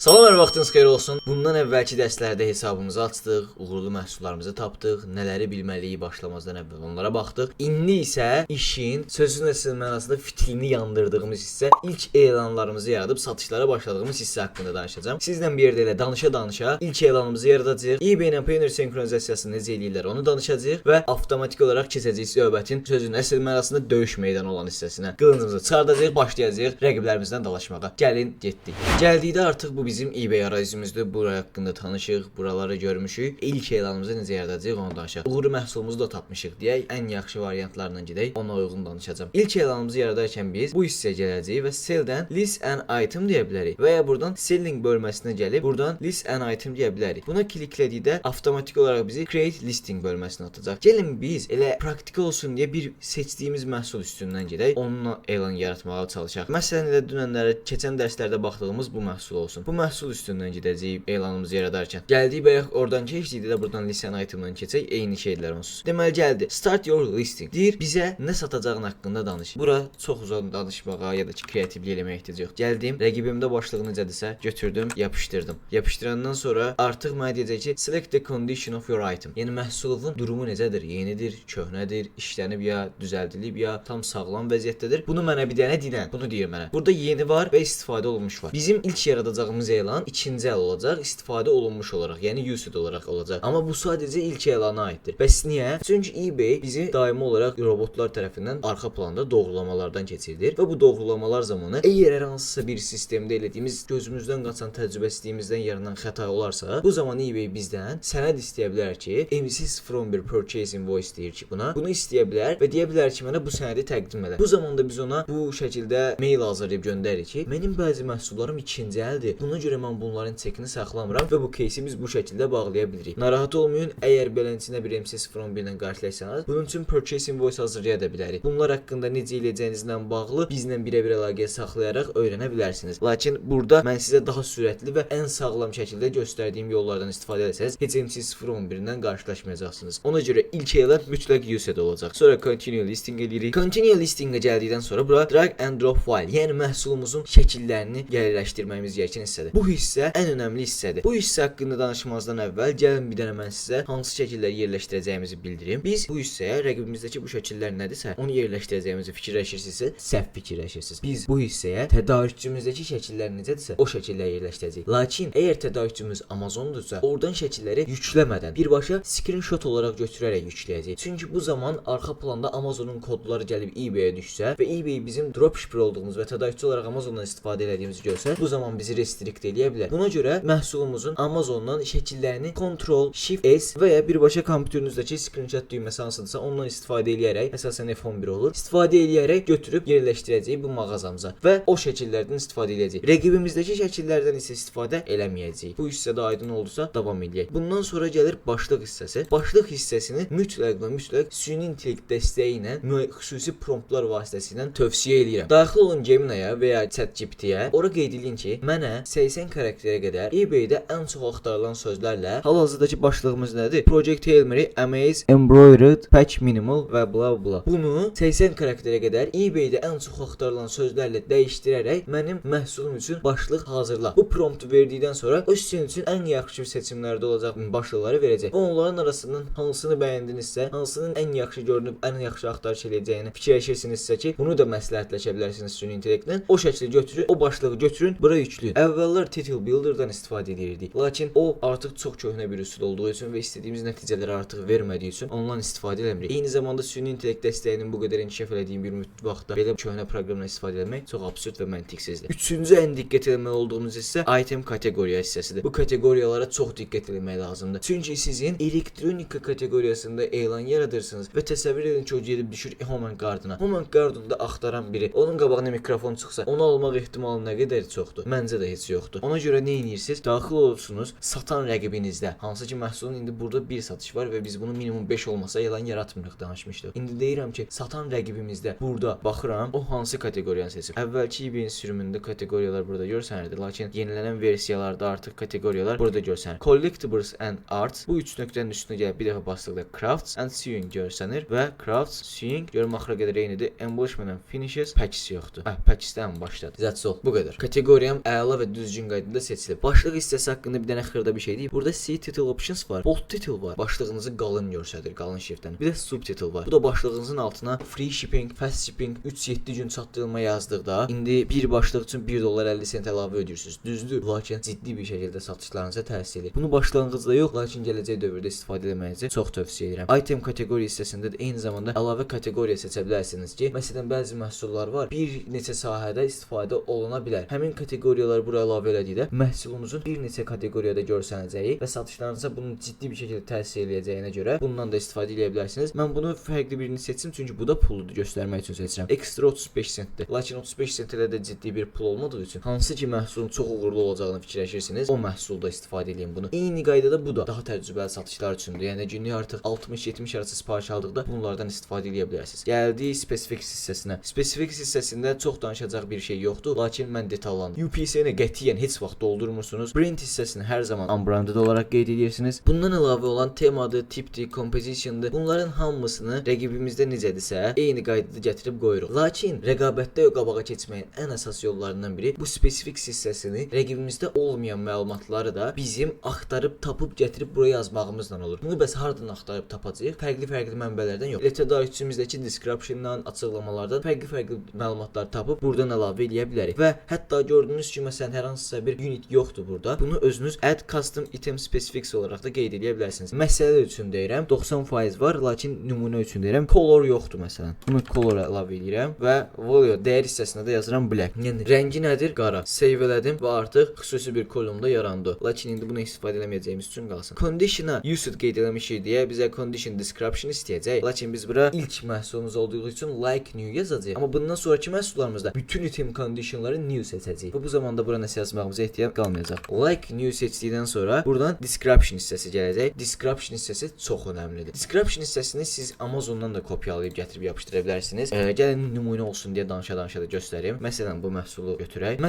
Salam, hər vaxtınız xeyir olsun. Bundan əvvəlki dərslərdə hesabımızı açdıq, uğurlu məhsullarımızı tapdıq, nələri bilməliyik başlamazdan əvvəl onlara baxdıq. İndi isə işin sözün əsl mənasında fitilini yandırdığımız hissə, ilk elanlarımızı yaradıb satışlara başladığımız hissə haqqında danışacağam. Sizlə bir yerdə elə danışa-danışa ilk elanımızı yaradacağıq. eBay ilə Payoneer senkronizasiyasını necə eləyirlər onu danışacağıq və avtomatik olaraq keçəcəyik söhbətin sözün əsl mənasında döyüş meydanı olan hissəsinə. Qılıncımızı çıxardacağıq, başlayacağıq rəqiblərimizdən dalaşmağa. Gəlin, getdik. Gəldikdə artıq bu bizim eBay arayüzümüzdür. Bura haqqında tanışıq, buraları görmüşük. İlk elanımızı necə yaradacağıq onu danışaq. Uğurlu məhsulumuzu da tapmışıq deyək. Ən yaxşı variantlarla gedək. Ona uyğun danışacağam. İlk elanımızı yaradarkən biz bu hissəyə gələcəyik və sell-dən list an item deyə bilərik və ya buradan selling bölməsinə gəlib buradan list an item deyə bilərik. Buna kliklədikdə avtomatik olaraq bizi create listing bölməsinə atacaq. Gəlin biz elə praktik olsun deyə bir seçdiyimiz məhsul üstündən gedək. Onunla elan yaratmağa çalışaq. Məsələn elə dünənlərə keçən dərslərdə baxdığımız bu məhsul olsun. Bu məhsul üstündən gedəcəyik elanımızı yaradarkən. Gəldik bayaq oradan keçdik də buradan list an itemdan keçək. Eyni şeylər onsuz. Deməli gəldi. Start your listing. Deyir bizə nə satacağın haqqında danış. Bura çox uzun danışmağa ya da ki kreativlik eləməyə ehtiyac yox. Gəldim. Rəqibimdə başlığı necədirsə götürdüm, yapışdırdım. Yapışdırandan sonra artıq mənə deyəcək ki select the condition of your item. Yəni məhsulun durumu necədir? Yenidir, köhnədir, işlənib ya düzəldilib ya tam sağlam vəziyyətdədir. Bunu mənə bir dənə dinən. Bunu deyir mənə. Burada yeni var və istifadə olunmuş var. Bizim ilk yaradacağımız elan ikinci əl olacaq, istifadə olunmuş olaraq, yəni used olaraq olacaq. Amma bu sadəcə ilk elana aiddir. Bəs niyə? Çünki eBay bizi daimi olaraq robotlar tərəfindən arxa planda doğrulamalardan keçirdir və bu doğrulamalar zamanı əgər hər hansısa bir sistemdə elədiyimiz gözümüzdən qaçan təcrübəsizliyimizdən yaranan xəta olarsa, bu zaman eBay bizdən sənəd istəyə bilər ki, MCs from bir purchase invoice deyir ki buna. Bunu istəyə bilər və deyə bilər ki, mənə bu sənədi təqdim elə. Bu zamanda biz ona bu şəkildə mail hazırlayıb göndəririk ki, mənim bəzi məhsullarım ikinci əldir. Buna görə mən bunların çekini saxlamıram və bu кейsi biz bu şəkildə bağlaya bilirik. Narahat olmayın, əgər beləsinə bir MCs from 1 ilə qarşılaşsanız, bunun üçün purchase invoice hazırlaya da bilərik. Bunlar haqqında necə eləyəcəyinizlə bağlı bizlə birə-bir əlaqə saxlayaraq öyrənə bilərsiniz. Lakin burada mən sizə daha sürətli və ən sağlam şəkildə göstərdiyim yollardan istifadə etsəniz, heç MCs from 1 ilə qarşılaşmayacaqsınız. Ona görə ilk elan mütləq used olacaq. Sonra continue listing eləyirik. Continue listingə gəldikdən sonra bura drag and drop file, yəni məhsulumuzun şəkillərini yerləşdirməyimiz gərəkən hissədir. Bu hissə ən önəmli hissədir. Bu hissə haqqında danışmazdan əvvəl gəlin bir dənə mən sizə hansı şəkilləri yerləşdirəcəyimizi bildirim. Biz bu hissəyə rəqibimizdəki bu şəkillər nədirsə, onu yerləşdirəcəyimizi fikirləşirsinizsə, səhv fikirləşirsiniz. Biz bu hissəyə tədarükçümüzdəki şəkillər necədirsə, o şəkilləri yerləşdirəcəyik. Lakin əgər tədarükçümüz Amazondursa, oradan şəkilləri yükləmədən birbaşa screenshot olaraq götürərək yükləyəcəyik. Çünki bu zaman arxa planda Amazonun kodları gəlib eBay-ə düşsə və eBay bizim dropshipper olduğumuz və tədarükçü olaraq Amazondan istifadə etdiyimizi görsə, bu zaman bizi restrict eləyə bilər. Buna görə məhsulumuzun Amazondan şəkillərini Ctrl Shift S və ya birbaşa kompüterinіздəki screenshot düyməsi hansıdırsa ondan istifadə edərək, əsasən F11 olur, istifadə edərək götürüb yerləşdirəcəyik bu mağazamıza və o şəkillərdən istifadə edəcəyik. Rəqibimizdəki şəkillərdən isə istifadə eləməyəcəyik. Bu hissədə aydın oldusa davam edək. Bundan sonra gəlir başlıq hissəsi. Başlıq hissəsini mütləq və mütləq süni intellekt dəstəyi ilə xüsusi promptlar vasitəsilə tövsiyə edirəm. Daxil olun Gemini-yə və ya ChatGPT-yə. Ora qeyd edin ki, mənə 80 karakterə qədər eBay-də ən çox axtarılan sözlərlə hal-hazırdakı başlığımız nədir? Project Elmery, Amaze, Embroidered, Patch Minimal və bla bla. Bunu 80 karakterə qədər eBay-də ən çox axtarılan sözlərlə dəyişdirərək mənim məhsulum üçün başlıq hazırla. Bu promptu verdikdən sonra o sizin üçün ən yaxşı seçimlərdə olacaq başlıqları verəcək. Və onların arasından hansını bəyəndinizsə, hansının ən yaxşı görünüb, ən yaxşı axtarış edəcəyini fikirləşirsinizsə ki, bunu da məsləhətləşə bilərsiniz süni intellektlə. O şəkli götürün, o başlığı götürün, bura yükləyin. Əvvəllər Title Builder-dan istifadə edirdik. Lakin o artıq çox köhnə bir üsul olduğu üçün və istədiyimiz nəticələri artıq vermədiyi üçün ondan istifadə etmirik. Eyni zamanda süni intellekt dəstəyinin bu qədər inkişaf etdiyim bir vaxtda belə köhnə proqramla istifadə etmək çox absurd və məntiqsizdir. Üçüncü ən diqqət etməli olduğumuz hissə item kateqoriya hissəsidir. Bu kateqoriyalara çox diqqət etmək lazımdır. Çünki sizin elektronika kateqoriyasında elan yaradırsınız və təsəvvür edin ki, o gedib düşür Home Garden-a. Home Garden-da axtaran biri, onun qabağına mikrofon çıxsa, onu almaq ehtimalı nə qədər çoxdur? Məncə də heç yoxdur. Ona görə nə edirsiniz? Daxil olursunuz satan rəqibinizdə. Hansı ki məhsulun indi burada bir satış var və biz bunu minimum 5 olmasa elan yaratmırıq danışmışdıq. İndi deyirəm ki, satan rəqibimizdə burada baxıram, o hansı kateqoriyanı seçib. Əvvəlki eBay sürümündə kateqoriyalar burada görsənirdi, lakin yenilənən versiyalarda artıq kateqoriyalar burada görsənir. Collectibles and Arts bu 3 nöqtənin üstünə gəlib bir dəfə basdıqda Crafts and Sewing görsənir və Crafts, Sewing görmə axıra qədər eynidir. Embellishment and Finishes, Patches yoxdur. Patchesdən başladı. That's all. Bu qədər. Kateqoriyam əla və düz düzgün qaydada seçilib. Başlıq hissəsi haqqında bir dənə xırda bir şey deyim. Burada C title options var, bold title var. Başlığınızı qalın göstərir, qalın şriftlə. Bir də subtitle var. Bu da başlığınızın altına free shipping, fast shipping, 3-7 gün çatdırılma yazdıqda indi bir başlıq üçün $1.50 əlavə ödəyirsiniz. Düzdür, lakin ciddi bir şəkildə satışlarınıza təsir edir. Bunu başlanğıcda yox, lakin gələcək dövrdə istifadə etməyinizi çox tövsiyə edirəm. Item kateqoriya hissəsində də eyni zamanda əlavə kateqoriya seçə bilərsiniz ki, məsələn bəzi məhsullar var, bir neçə sahədə istifadə oluna bilər. Həmin kateqoriyaları bura əlavə elədikdə məhsulunuzun bir neçə kateqoriyada görsənəcəyi və satışlarınıza bunun ciddi bir şəkildə təsir eləyəcəyinə görə bundan da istifadə edə bilərsiniz. Mən bunu fərqli birini seçdim çünki bu da pulludur, göstərmək üçün seçirəm. Ekstra 35 sentdir. Lakin 35 sent ilə də ciddi bir pul olmadığı üçün hansı ki məhsulun çox uğurlu olacağını fikirləşirsiniz, o məhsulda istifadə edin bunu. Eyni qaydada bu da daha təcrübəli satışlar üçündür. Yəni günlük artıq 60-70 arası sifariş aldıqda bunlardan istifadə edə bilərsiniz. Gəldik specifics hissəsinə. Specifics hissəsində çox danışacaq bir şey yoxdur, lakin mən detallandım. UPC-ni qətiyyən heç vaxt doldurmursunuz. Brand hissəsini hər zaman unbranded olaraq qeyd edirsiniz. Bundan əlavə olan temadır, tipdir, composition'dır. Bunların hamısını rəqibimizdə necədirsə, eyni qaydada gətirib qoyuruq. Lakin rəqabətdə qabağa keçməyin ən əsas yollarından biri bu specifics hissəsini rəqibimizdə olmayan məlumatları da bizim axtarıb tapıb gətirib buraya yazmağımızla olur. Bunu bəs hardan axtarıb tapacağıq? Fərqli mənbələrdən yox. Elə tədarükçümüzdəki description-dan, açıqlamalardan fərqli məlumatlar tapıb burdan əlavə edə bilərik. Və hətta gördüyünüz kimi məsələn hər hansısa bir unit yoxdur burada. Bunu özünüz add custom item specifics olaraq da qeyd edə bilərsiniz. Məsələ üçün deyirəm, 90% var, lakin nümunə üçün deyirəm, color yoxdur məsələn. Bunu color əlavə edirəm və value dəyər hissəsinə də yazıram black. Yəni rəngi nədir? Qara. Save elədim və artıq xüsusi bir kolumda yarandı. Lakin indi bunu istifadə etməyəcəyimiz üçün qalsın. Condition-a used qeyd eləmişik deyə bizə condition description istəyəcək. Lakin biz bura ilk məhsulumuz olduğu üçün like new yazacağıq. Amma bundan sonraki məhsullarımızda bütün item conditionları new seçəcəyik. Və bu zamanda bura nəsə yazmağımıza ehtiyac qalmayacaq. Like new seçdikdən sonra buradan description hissəsi gələcək. Description hissəsi çox önəmlidir. Description hissəsini siz Amazondan da kopyalayıb gətirib yapışdıra bilərsiniz. Gəlin nümunə olsun deyə danışa da göstərim. Məsələn bu məhsulu götürək.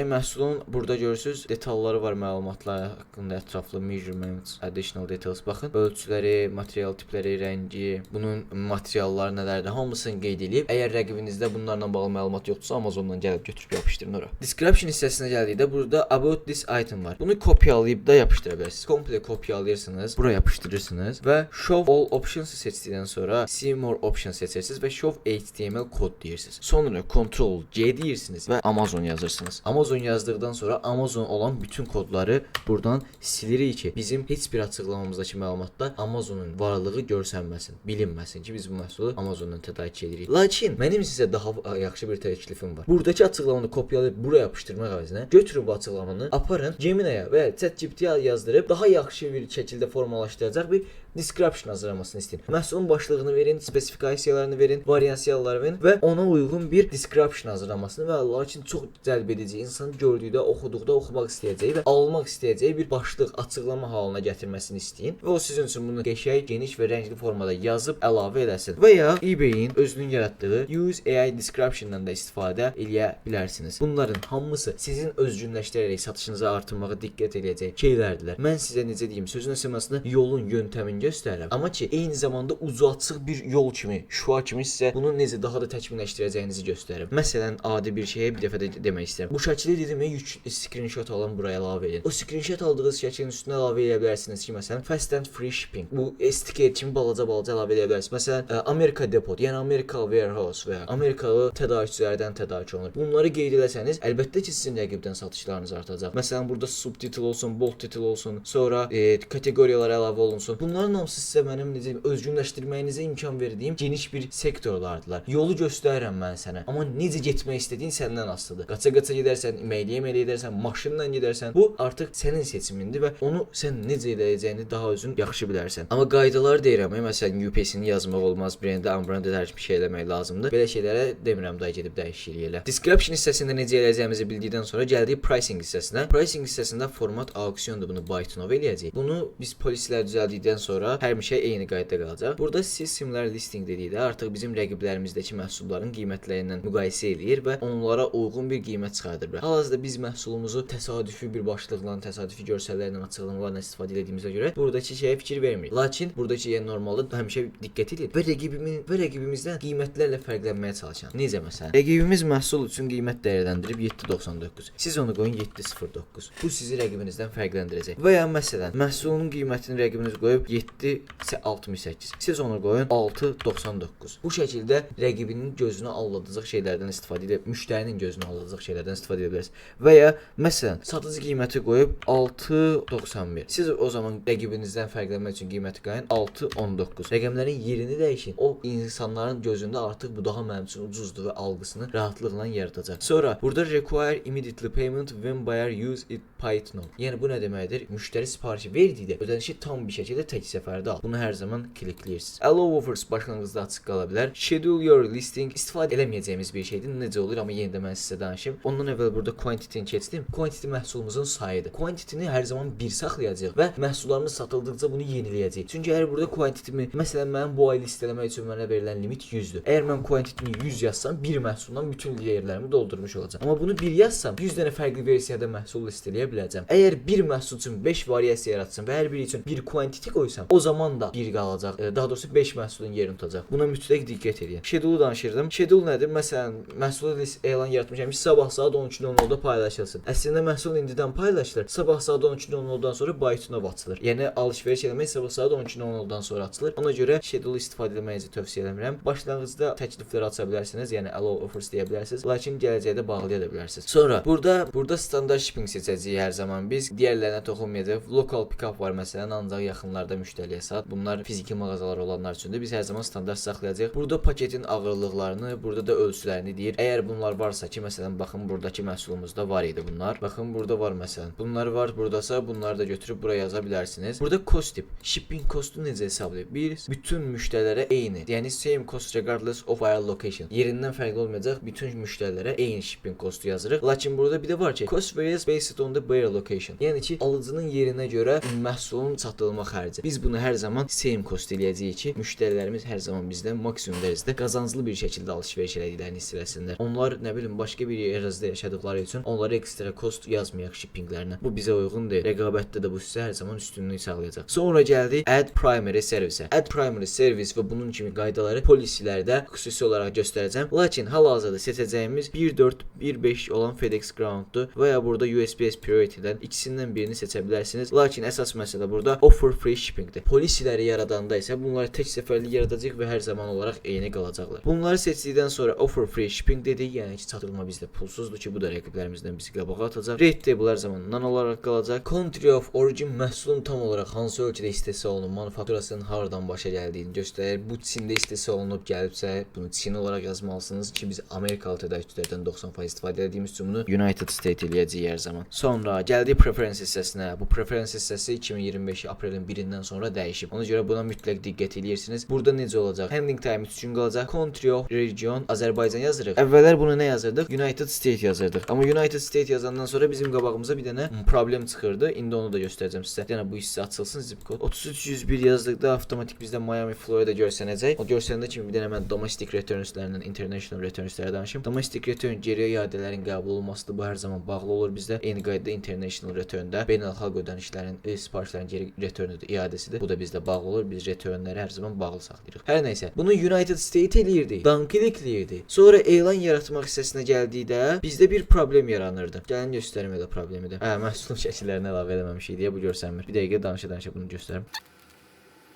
Məhsulun burada görürsüz detalları var, məlumatlar haqqında ətraflı measurements, additional details. Baxın, ölçüləri, material tipləri, rəngi, bunun materialları nələrdir, hamısını qeyd edib. Əgər rəqibinizdə bunlarla bağlı məlumat yoxdursa, Amazondan gəlib götürüb yapışdırın ora. Description hissəsinə gəldikdə burada about this item var. Bunu kopyalayıb da yapışdıra bilərsiniz. Komple kopyalayırsınız, bura yapışdırırsınız və show all options seçdikdən sonra see more options seçirsiniz və show HTML kod deyirsiniz. Sonra Ctrl C deyirsiniz və Amazon yazırsınız. Amazon yazdıqdan sonra Amazon olan bütün kodları buradan silirik ki, bizim heç bir açıqlamamızdakı məlumatlar Amazonun varlığı görsənməsin, bilinməsin ki, biz bu məhsulu Amazondan tədarük edirik. Lakin mənim sizə daha yaxşı bir təklifim var. Buradakı açıqlamanı kopyalayıb buraya yapışdırmaq əvəzinə götürün bu açıqlamanı, aparın Gemini-yə və ChatGPT-yə yazdırıb daha yaxşı bir şəkildə formalaşdıracaq bir description hazırlamasını istəyin. Məhsulun başlığını verin, spesifikasiyalarını verin, variasiyaları verin və ona uyğun bir description hazırlamasını və lakin çox cəlb edici, insan gördükdə, oxuduqda oxumaq istəyəcəyi və almaq istəyəcəyi bir başlıq, açıqlama halına gətirməsini istəyin və o sizin üçün bunu qəşəng, geniş və rəngli formada yazıb əlavə eləsin. Və ya eBay-in özünün yaratdığı Use AI Description-dan da istifadə edə bilərsiniz. Bunların hamısı sizin özgünləşdirərək satışınızı artırmağa diqqət edəcək şeylərdirlər. Mən sizə necə deyim, sözün əsasında yolun, yöntəmin göstərirəm. Amma ki, eyni zamanda ucu açıq bir yol kimi, şua kimi sizə bunu necə daha da təkmilləşdirəcəyinizi göstərirəm. Məsələn, adi bir şeyə bir dəfə də demək istəyirəm. Bu şəkili dedimə screenshot alın, buraya əlavə edin. O screenshot aldığınız şəklin üstünə əlavə edə bilərsiniz ki, məsələn, fast and free shipping. Bu sticker kimi balaca əlavə edə bilərsiniz. Məsələn, Amerika depot, yəni Amerika warehouse və ya Amerikalı tədarükçülərdən tədarük olunur. Bunları qeyd etsəniz, əlbəttə ki, sizin rəqibdən satışlarınız artacaq. Məsələn, burada subtitle olsun, bold title olsun, sonra kateqoriyalar əlavə olunsun. Bunların hamısı sizə mənim necə özgünləşdirməyinizə imkan verdiyim geniş bir sektorlardılar. Yolu göstərirəm mən sənə, amma necə getmək istədiyin səndən asılıdır. Qaça-qaça gedərsən, iməkləyə edərsən, maşınla gedərsən, bu artıq sənin seçimindir və onu sən necə edəcəyini daha özün yaxşı bilərsən. Amma qaydalar deyirəm, məsələn, UPC-ni yazmaq olmaz, brenddə unbranded hər bir şey eləmək lazımdır. Belə şeylərə demirəm da gedib dəyişiklik elə. Description hissəsində necə eləyəcəyimizi bildikdən sonra gəldik pricing hissəsinə. Pricing hissəsində format auksiondur, bunu buy to know eləyəcəyik. Bunu biz polislər düzəldikdən sonra hər bir şey eyni qaydada qalacaq. Burada similar listing dedikdə artıq bizim rəqiblərimizdəki məhsulların qiymətləri ilə müqayisə edir və onlara uyğun bir qiymət çıxardır. Hal-hazırda biz məhsulumuzu təsadüfi bir başlıqla, təsadüfi görsəllərlə, açıqlamalarla istifadə etdiyimizə görə buradakı şeyə fikir vermirik. Lakin buradakı yəni normalda həmişə diqqət edin və rəqibimizdən qiymətlərlə fərqlənməyə çalışın. Necə məsələn? Rəqibimiz məhsul üçün qiymət dəyərləndirib 7.94 709. Siz onu qoyun 709. Bu sizi rəqibinizdən fərqləndirəcək. Və ya məsələn, məhsulun qiymətini rəqibiniz qoyub 7.68. Siz onu qoyun 6.99. Bu şəkildə rəqibinin gözünü aldadacaq şeylərdən istifadə edib, müştərinin gözünü aldadacaq şeylərdən istifadə edə bilərsiniz. Və ya məsələn, satıcı qiyməti qoyub 6.91. Siz o zaman rəqibinizdən fərqlənmək üçün qiyməti qoyun 6.19. Rəqəmlərin yerini dəyişin. O insanların gözündə artıq bu daha mənim üçün ucuzdur və algısını rahatlıqla yaradacaq. Sonra burada require immediately payment when buyer use it Python. Yəni bu nə deməkdir? Müştəri sifarişi verdikdə ödənişi tam bir şəkildə tək səfərdə al. Bunu hər zaman klikləyirsiniz. Allow offers başlanğıcda açıq qala bilər. Schedule your listing istifadə eləməyəcəyimiz bir şeydir. Necə olur? Amma yenə də mən sizə danışım. Ondan əvvəl burada quantity-ni keçdim. Quantity məhsulumuzun sayıdır. Quantity-ni hər zaman 1 saxlayacağıq və məhsullarımız satıldıqca bunu yeniləyəcəyik. Çünki əgər burada quantity-mi, məsələn mənim bu ay listələmək üçün mənə verilən limit 100-dür. Əgər mən quantity-ni 100 yazsam, bir məhsuldan bütün yerlərimi doldurmuş olacağam. Amma bunu 1 yazsam, 100 dənə fərqli versiyada məhsul listələyə biləcəm. Əgər bir məhsul üçün 5 variasiya yaratsam və hər biri üçün bir quantity qoysam, o zaman da 1 qalacaq. Daha doğrusu 5 məhsulun yerini tutacaq. Buna mütləq diqqət edin. Schedule danışırdım. Schedule nədir? Məsələn, məhsulu elan yaratmışam ki, sabah saat 13:00-da paylaşılsın. Əslində məhsul indidən paylaşılır. Sabah saat 13:00-dan sonra Byte-una açılır. Yəni alış-veriş eləmək sabah saat 13:00-dan sonra açılır. Ona görə schedule istifadə etməyinizi tövsiyə edirəm. Başlanğıcda təkliflər aça bilərsiniz, yəni allow offers deyə bilərsiniz. Lakin gələcəkdə bağlaya da bilərsiniz. Sonra burada standart shipping seçəcəyik hər zaman biz. Digərlərinə toxunmayacağıq. Local pick-up var məsələn, ancaq yaxınlarda müştəriyə sat. Bunlar fiziki mağazalar olanlar üçündür. Biz hər zaman standart saxlayacağıq. Burada paketin ağırlıqlarını, burada da ölçülərini deyir. Əgər bunlar varsa ki, məsələn baxın buradakı məhsulumuzda var idi bunlar. Baxın burada var məsələn. Bunlar var, buradasa bunları da götürüb buraya yaza bilərsiniz. Burada cost tip, shipping costu necə hesablayır? Biz bütün müştərilərə eyni, yəni same cost regardless of our location. Yerindən fərqli olmayacaq, bütün müştərilərə eyni shipping costu yazırıq. Lakin burada bir də var ki, cost varies based on the buyer location. Yəni ki, alıcının yerinə görə məhsulun satılma xərci. Biz bunu hər zaman same cost eləyəcəyik ki, müştərilərimiz hər zaman bizdən maksimum dərəcədə qazanclı bir şəkildə alış-veriş elədiklərini hiss eləsinlər. Onlar nə bilim başqa bir ərazidə yaşadıkları üçün onlara ekstra cost yazmayaq shippinglərinə. Bu bizə uyğun deyil. Rəqabətdə də bu sizə hər zaman üstünlük sağlayacaq. Sonra gəldik add primary service-ə. Add primary service və bunun kimi qaydaları polisilərdə xüsusi olaraq göstərəcəm. Lakin hal-hazırda seçəcəyimiz 1.4.1.5 olan FedEx Ground'dur və ya burada USPS Priority-dən ikisindən birini seçə bilərsiniz. Lakin əsas məsələ burada offer free shippingdir. Polisiləri yaradanda isə bunları tək səfərli yaradacaq və hər zaman olaraq eyni qalacaqlar. Bunları seçdikdən sonra offer free shipping dedik, yəni ki, çatdırılma bizdə pulsuzdur ki, bu da rəqiblərimizdən bizi qabağa atacaq. Rate table hər zaman non olaraq qalacaq. Country of origin məhsulun tam olaraq hansı ölkədə istehsal olunub, manufakturasının hardan başa gəldiyini göstərir. Bu Çində istehsal olunub gəlibsə, bunu Çin olaraq yazmalısınız ki, biz Amerikalı tədarükçülərdən 90% istifadə etdiyimiz üçün bunu United States eləyəcəyik hər zaman. Sonra gəldik preference hissəsinə. Bu preference hissəsi 2025 aprelin 1-dən sonra dəyişib. Ona görə buna mütləq diqqət edirsiniz. Burada necə olacaq? Handling time 3 gün qalacaq. Country of region Azərbaycan yazırıq. Əvvəllər bunu nə yazırdıq? United States yazırdıq. Amma United States yazandan sonra bizim qabağımıza bir dənə problem çıxırdı. İndi onu da göstərəcəm sizə. Yəni bu hissə açılsın zip kod. 33101 yazdıqda avtomatik bizdə Miami, Florida görsənəcək. O görsəndə kimi bir dənə mən domestic returnslərlə international returnslərə danışım. Domestic return geri iadələrin qəbul olmasıdır. Bu hər zaman bağlı olur bizdə. Eyni qaydada international return-də beynəlxalq ödənişlərin, sifarişlərin geri returnudur, iadəsidir. Bu da bizdə bağlı olur. Biz returnləri hər zaman bağlı saxlayırıq. Hər nəysə, bunu United States eləyirdi. Danklikləyirdi. Sonra elan yaratmaq hissəsinə gəldikdə bizdə bir problem yaranırdı. Gəlin göstərim elə problemi də. Məhsulun şəkillərini əlavə eləməmişik deyə bu görsənmir. Bir dəqiqə danışa bunu göstərim.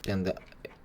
Yəni də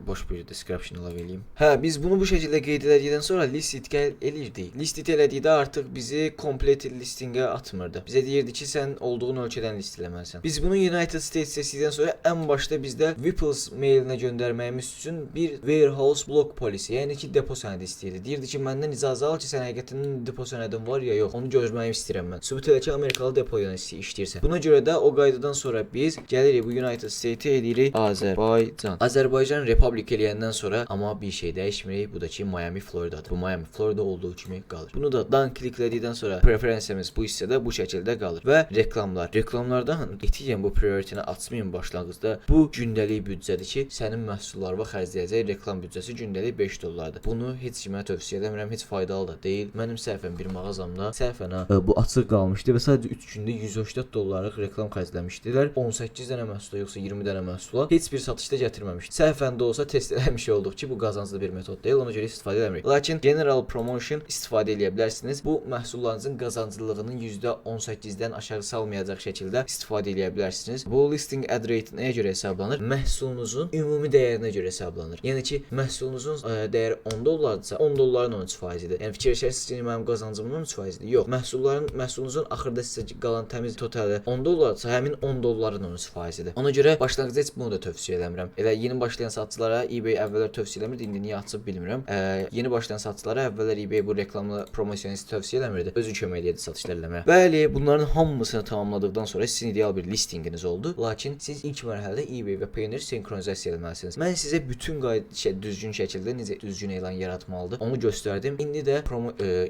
boş bir description əlavə eləyim. Biz bunu bu şəkildə qeyd elədikdən sonra list it elirdik. List it elədikdə artıq bizi complete listingə atmırdı. Bizə deyirdi ki, sən olduğun ölkədən list eləməlisən. Biz bunu United States seçdikdən sonra ən başda bizdə Whipples mailinə göndərməyimiz üçün bir warehouse block policy, yəni ki, depo sənədi istəyirdi. Deyirdi ki, məndən icazə al ki, sən həqiqətən depo sənədin var ya yox, onu görməyimi istəyirəm mən. Sübut elə ki, Amerikalı depo ilə işləyirsən. Buna görə də o qaydadan sonra biz gəlirik bu United States-ə edirik Azərbaycan. Azərbaycan Republic eləyəndən sonra amma bir şey dəyişmirik. Bu da ki Miami, Floridadır. Bu Miami, Florida olduğu kimi qalır. Bunu da dan kliklədikdən sonra preferensimiz bu hissədə bu şəkildə qalır. Və reklamlar. Reklamlardan qətiyyən bu prioritetini açmayın başlanğıcda. Bu gündəlik büdcədir ki, sənin məhsullarına xərcləyəcək reklam büdcəsi gündəlik $5. Bunu heç kimə tövsiyə etmirəm, heç faydalı da deyil. Mənim səhvən bir mağazamda səhvən bu açıq qalmışdı və sadəcə 3 gündə $180 reklam xərcləmişdilər. 18 dənə məhsula yoxsa 20 dənə məhsula heç bir satışda gətirməmişdi. Səhvən də olsa test eləmiş olduq ki, bu qazanclı bir metod deyil, ona görə istifadə eləmirik. Lakin general promotion istifadə edə bilərsiniz. Bu məhsullarınızın qazanclılığının %18-dən aşağı salmayacaq şəkildə istifadə edə bilərsiniz. Bu listing ad rate nəyə görə hesablanır? Məhsulunuzun ümumi dəyərinə görə hesablanır. Yəni ki, məhsulunuzun dəyəri 10 dollardırsa, 10 dolların 13%-dir. Yəni fikirləşirsiniz ki, mənim qazancımın 13%-dir. Yox, məhsulunuzun axırda sizə qalan təmiz totalı 10 dollardırsa, həmin 10 dolların 13%-dir. Ona görə başlanğıcda heç bunu da tövsiyə eləmirəm. Elə yeni başlayan satışçılara eBay əvvəllər tövsiyə eləmirdi, indi niyə açıb bilmirəm. Yeni başlayan satışçılara əvvəllər eBay bu reklamlı promosiyonu tövsiyə eləmirdi. Özü kömək edirdi satışlar eləməyə. Bəli, bunların hamısını tamamladıqdan sonra sizin ideal bir listinginiz oldu. Lakin siz ilk mərhələdə eBay və Payoneer senkronizasiya etməlisiniz. Mən sizə bütün düzgün şəkildə necə düzgün elan yaratmalıdır onu göstərdim. İndi də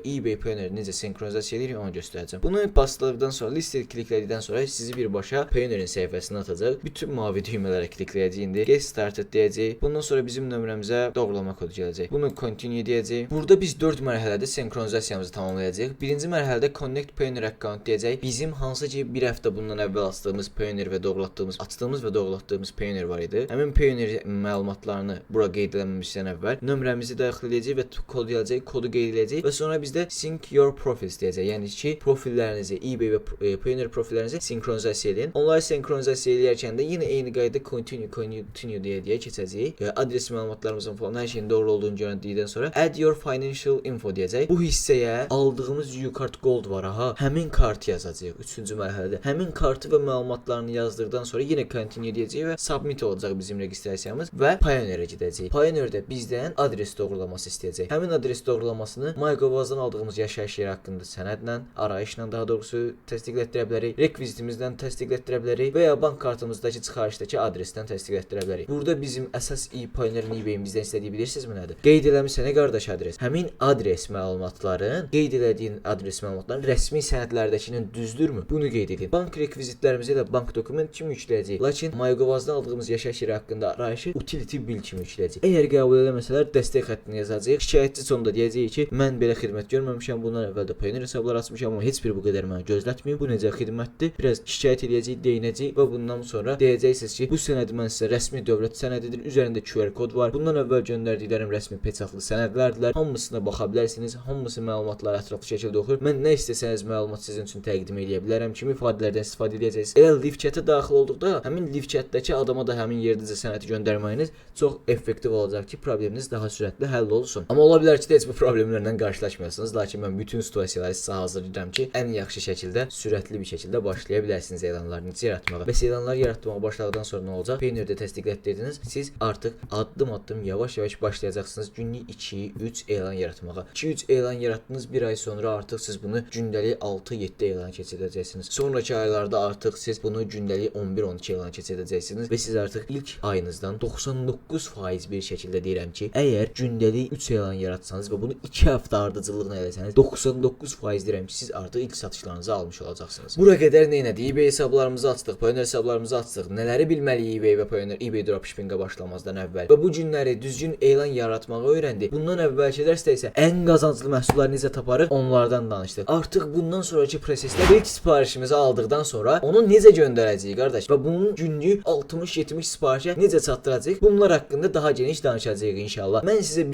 eBay Payoneer necə senkronizasiya edirik onu göstərəcəm. Bunu basdıqdan sonra listə kliklədikdən sonra sizi birbaşa Payoneerin səhifəsinə atacaq. Bütün mavi düymələrə klikləyəcək indi. Get started deyəcək. Bundan sonra bizim nömrəmizə doğrulama kodu gələcək. Bunu continue deyəcək. Burada biz 4 mərhələdə senkronizasiyamızı tamamlayacağıq. Birinci mərhələdə connect Payoneer account deyəcək. Bizim hansı ki bir həftə bundan əvvəl açdığımız Payoneer və doğrulatdığımız Payoneer var idi. Həmin Payoneer məlumatlarını bura qeyd eləməmişdən əvvəl nömrəmizi daxil edəcək və kod gələcək, kodu qeyd edəcək və sonra bizdə sync your profils deyəcək. Yəni ki, profillərinizi, eBay və Payoneer profillərinizi senkronizasiya edin. Onları senkronizasiya edərkən də yenə eyni qayda continue deyə keçəcəyik. Adres məlumatlarımızın falan hər şeyin doğru olduğunu görəndikdən sonra add your financial info deyəcək. Bu hissəyə aldığımız U-Card Gold var aha. Həmin kartı yazacağıq 3-cü mərhələdə. Həmin kartı və məlumatlarını yazdıqdan sonra yenə continue deyəcək və submit olacaq bizim registrasiyamız və Payoneerə gedəcək. Payoneerdə bizdən adres doğrulaması istəyəcək. Həmin adres doğrulamasını MyGovazdan aldığımız yaşayış yeri haqqında sənədlə, arayışla daha doğrusu təsdiqlətdirə bilərik. Rekvizitimizdən təsdiqlətdirə bilərik və ya bank kartımızdakı çıxarışdakı adresdən təsdiqlətdirə bilərik. Burada bizim əsas Payoneerin eBay-in bizdən istədiyi bilirsinizmi nədir? Qeyd eləmisən qardaş adres. Həmin adres məlumatların, qeyd elədiyin adres məlumatların rəsmi sənədlərdəkinin düzdürmü? Bunu qeyd edin. Bank rekvizitlərimizə də bank dokument kimi yükləyəcəyik. Lakin MyGovazdan aldığımız yaşayış yeri haqqında arayışı utility bill kimi yükləyəcəyik. Əgər qəbul eləməsələr dəstək xəttini yazacağıq. Şikayətçi sonunda deyəcəyik ki, mən belə xidmət görməmişəm. Bundan əvvəl də Payoneer hesablar açmışam, amma heç biri bu qədər məni gözlətməyib. Bu necə xidmətdir? Biraz şikayət edəcəyik, deyinəcəyik və bundan sonra deyəcəksiniz ki, bu sənədi mən sizə rəsmi dövlət sənədidir. Üzərində QR kod var. Bundan əvvəl göndərdiklərim rəsmi peçatlı sənədlərdirlər. Hamısına baxa bilərsiniz. Hamısı məlumatları ətraflı şəkildə oxuyur. Mən nə istəsəniz məlumat sizin üçün təqdim edə bilərəm kimi ifadələrdən istifadə edəcəksiniz. Elə live chat-ə daxil olduqda həmin live chat-dəki adama da həmin yerdəcə sənədi göndərməyiniz çox effektiv olacaq ki, probleminiz daha sürətli həll olsun. Amma ola bilər ki, heç bu problemlərlə qarşılaşmayasınız. Lakin mən bütün situasiyaları sizə hazırlayıram ki, ən yaxşı şəkildə, sürətli bir şəkildə başlaya bilərsiniz elanlarınızı yaratmağa. Və elanlar yaratmağa başladıqdan sonra nə olacaq? Payoneerdə təsdiqlətdirdiniz. Siz artıq addım-addım yavaş-yavaş başlayacaqsınız günlük 2-3 elan yaratmağa. 2-3 elan yaratdınız, bir ay sonra artıq siz bunu gündəlik 6-7 elan keçirdəcəksiniz. Sonraki aylarda artıq siz bunu gündəlik 11-12 elan keçirdəcəksiniz və siz artıq ilk ayınızdan 99% bir şəkildə deyirəm ki, əgər gündəlik 3 elan yaratsanız və bunu 2 həftə ardıcıllıqla eləsəniz, 99% deyirəm ki, siz artıq ilk satışlarınızı almış olacaqsınız. Bura qədər nə elədik? eBay hesablarımızı açdıq, Payoneer hesablarımızı açdıq. Nələri bilməliyik eBay və Payoneer eBay dropshippingə başlamazdan əvvəl? Və bu günləri düzgün elan yaratmağı öyrəndik. Bundan əvvəlki dərsdə isə ən qazanclı məhsulları necə taparıq, onlardan danışdıq. Artıq bundan sonraki prosesdə ilk sifarişimizi aldıqdan sonra onu necə göndərəcəyik qardaş və bunun günlük 60-70 sifarişə necə çatdıracağıq? Bunlar haqqında daha geniş danışacağıq inşallah. Mən sizə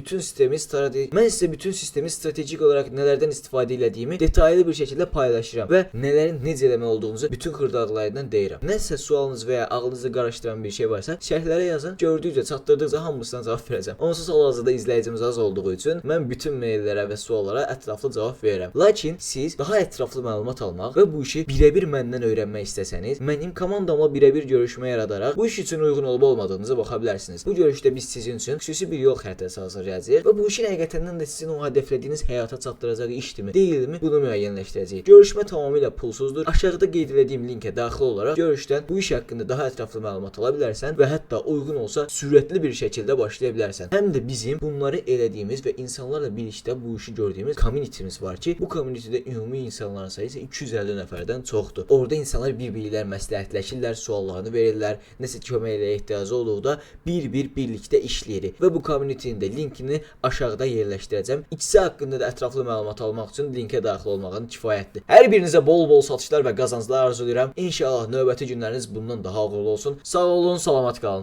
bütün sistemi stratejik olaraq nələrdən istifadə etdiyimi detallı bir şəkildə paylaşıram və nələrin necə eləmək olduğunuzu bütün xırdalığlarından deyirəm. Nəsə sualınız və ya ağlınızı qarışdıran bir şey varsa, şərhlərə yazın. Gördükcə, çatdırdıqca hamısına cavab verəcəm. Onsuz hal-hazırda izləyicimiz az olduğu üçün mən bütün maillərə və suallara ətraflı cavab verirəm. Lakin siz daha ətraflı məlumat almaq və bu işi birəbir məndən öyrənmək istəsəniz, mənim komandamla birəbir görüşmə yaradaraq bu iş üçün uyğun olub-olmadığınıza baxa bilərsiniz. Bu görüşdə biz sizin üçün xüsusi bir yol xəritəsi hazırlayacağıq və bu işin həqiqətən də sizin o hədəflədiyiniz həyata çatdıracaq işdirmi, deyilmi, bunu müəyyənləşdirəcəyik. Görüşmə tamamilə pulsuzdur. Aşağıda qeyd etdiyim linkə daxil olaraq görüşdən bu iş haqqında daha ətraflı məlumat ala bilərsən və hətta uyğun olsa sürətli bir şəkildə başlaya bilərsən. Həm də bizim bunları elədiyimiz və insanlarla birlikdə bu işi gördüyümüz community'miz var ki, bu community'də ümumi insanların sayısı 250 nəfərdən çoxdur. Orada insanlar bir-birlər məsləhətləşirlər, suallarını verirlər, nəsə köməklə ehtiyacı olduqda birlikdə işləyirik və bu community'nin də linkini aşağıda yerləşdirəcəm. İkisi haqqında da ətraflı məlumat almaq üçün linkə daxil olmağın kifayətdir. Hər birinizə bol-bol satışlar və qazanclar arzulayıram. İnşallah növbəti günləriniz bundan daha uğurlu olsun. Sağ olun, salamat qalın.